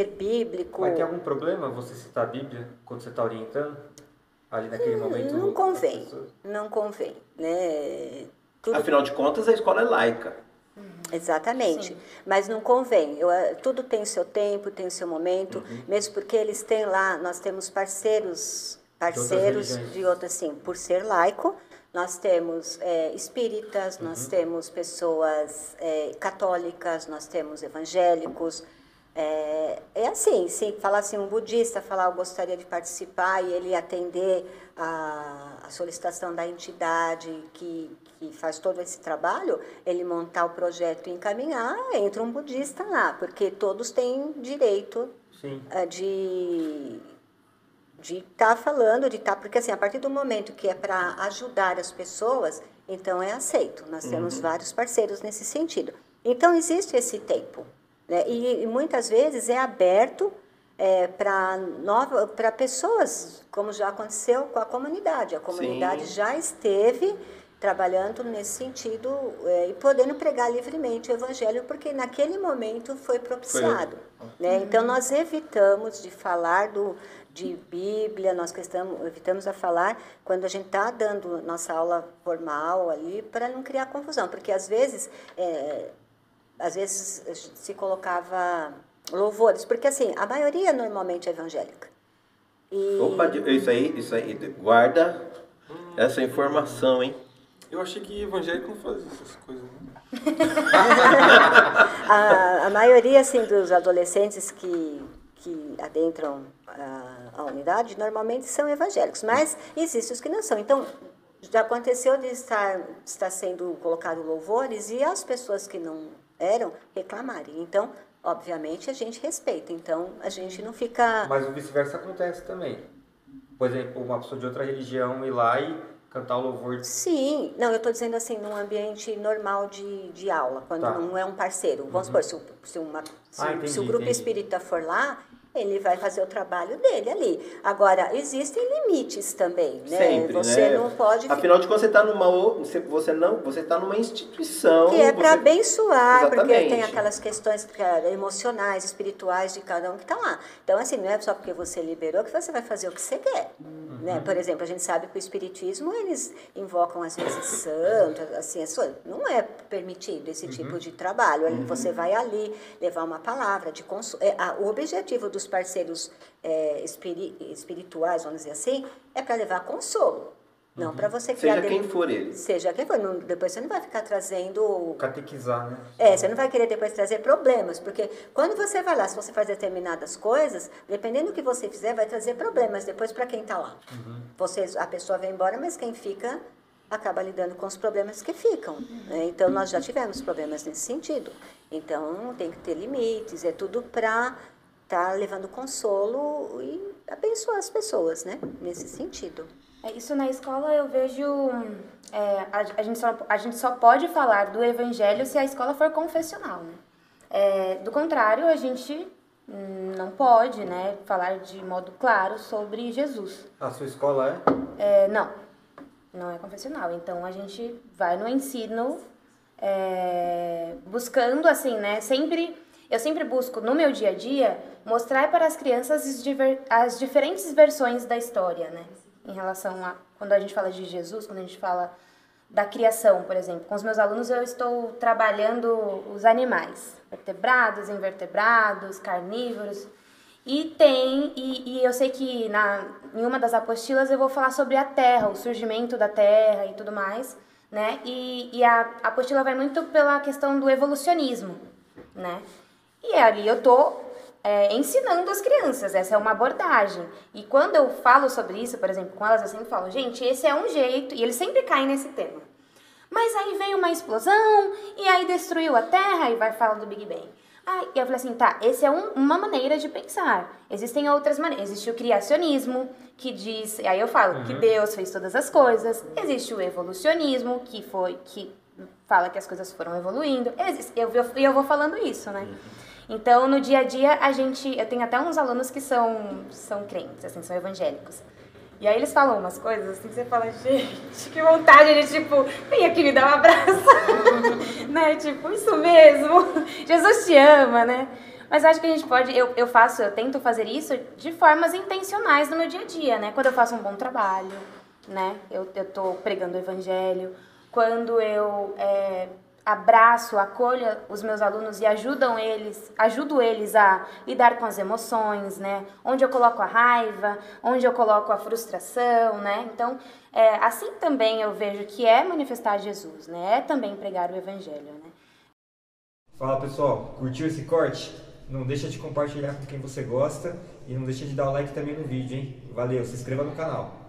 bíblico. Mas tem algum problema você citar a Bíblia quando você está orientando? Ali naquele momento... Não convém, não convém, né? Afinal de contas, a escola é laica. Exatamente, Sim. mas não convém. Tudo tem o seu tempo, tem o seu momento, mesmo porque eles têm lá, nós temos parceiros de outras, sim, por ser laico, nós temos espíritas, nós temos pessoas católicas, nós temos evangélicos. É assim, se falasse um budista, falar eu gostaria de participar e ele atender a solicitação da entidade que faz todo esse trabalho, ele montar o projeto e encaminhar, entra um budista lá, porque todos têm direito de estar falando, porque assim, a partir do momento que é para ajudar as pessoas, então é aceito. Nós temos vários parceiros nesse sentido. Então existe esse tempo, né? E muitas vezes é aberto para pessoas, como já aconteceu com a comunidade. A comunidade já esteve trabalhando nesse sentido e podendo pregar livremente o evangelho, porque naquele momento foi propiciado. Né? Então, nós evitamos de falar de Bíblia, nós evitamos a falar quando a gente está dando nossa aula formal ali, para não criar confusão, porque às vezes se colocava louvores, porque assim, a maioria normalmente é evangélica. Opa, isso aí, guarda essa informação, hein? Eu achei que evangélico não fazia essas coisas, né? A maioria, assim, dos adolescentes que adentram a unidade, normalmente são evangélicos, mas existem os que não são. Então, já aconteceu de estar sendo colocado louvores e as pessoas que não eram reclamarem. Então, obviamente, a gente respeita. Então, a gente não fica... Mas o vice-versa acontece também. Por exemplo, uma pessoa de outra religião ir lá e cantar o louvor. Sim, não, eu estou dizendo assim, num ambiente normal de aula, quando não é um parceiro. Vamos supor, se o grupo espírita for lá, ele vai fazer o trabalho dele ali. Agora, existem limites também, né? Sempre, você né? não pode... Afinal de contas, você está numa instituição... Que é para abençoar, Exatamente. Porque tem aquelas questões emocionais, espirituais de cada um que está lá. Então, assim, não é só porque você liberou que você vai fazer o que você quer. Né? Por exemplo, a gente sabe que o espiritismo, eles invocam às vezes santos, assim, não é permitido esse tipo de trabalho. Você vai ali levar uma palavra de consolo. O objetivo dos parceiros espirituais, vamos dizer assim, é para levar consolo. Não para você criar... Seja quem for ele. Seja quem for. Depois você não vai ficar trazendo... Catequizar, né? Você não vai querer depois trazer problemas, porque quando você vai lá, se você faz determinadas coisas, dependendo do que você fizer, vai trazer problemas depois para quem está lá. A pessoa vai embora, mas quem fica acaba lidando com os problemas que ficam. Né? Então, nós já tivemos problemas nesse sentido. Então, tem que ter limites, é tudo para estar levando consolo e abençoar as pessoas, né? Nesse sentido. Isso na escola eu vejo... a gente só pode falar do evangelho se a escola for confessional, né? Do contrário, a gente não pode, né, falar de modo claro sobre Jesus. A sua escola é? Não é confessional. Então, a gente vai no ensino buscando, assim, né, eu sempre busco, no meu dia a dia, mostrar para as crianças as diferentes versões da história, né? Em relação a quando a gente fala de Jesus, quando a gente fala da criação, por exemplo. Com os meus alunos eu estou trabalhando os animais, vertebrados, invertebrados, carnívoros. E eu sei que em uma das apostilas eu vou falar sobre a Terra, o surgimento da Terra e tudo mais, né? E a apostila vai muito pela questão do evolucionismo, né? E ali eu estou ensinando as crianças, essa é uma abordagem. E quando eu falo sobre isso, por exemplo, com elas, eu sempre falo, gente, esse é um jeito, e eles sempre caem nesse tema. Mas aí veio uma explosão, e aí destruiu a Terra, e vai falar do Big Bang. E eu falei assim, essa é uma maneira de pensar. Existem outras maneiras. Existe o criacionismo, que diz, aí eu falo que Deus fez todas as coisas. Existe o evolucionismo, que fala que as coisas foram evoluindo. Eu vou falando isso, né? Então, no dia a dia, eu tenho até uns alunos que são crentes, assim, são evangélicos. E aí eles falam umas coisas assim que você fala, gente, que vontade de, tipo, vem aqui me dar um abraço. Né? Tipo, isso mesmo, Jesus te ama, né? Mas acho que a gente pode, eu tento fazer isso de formas intencionais no meu dia a dia, né? Quando eu faço um bom trabalho, né? Eu tô pregando o evangelho. Quando eu abraço, acolho os meus alunos e ajudo eles a lidar com as emoções, né? Onde eu coloco a raiva, onde eu coloco a frustração, né? Então, assim também eu vejo que é manifestar Jesus, né? É também pregar o evangelho, né? Fala pessoal, curtiu esse corte? Não deixa de compartilhar com quem você gosta e não deixa de dar o like também no vídeo, hein? Valeu, se inscreva no canal.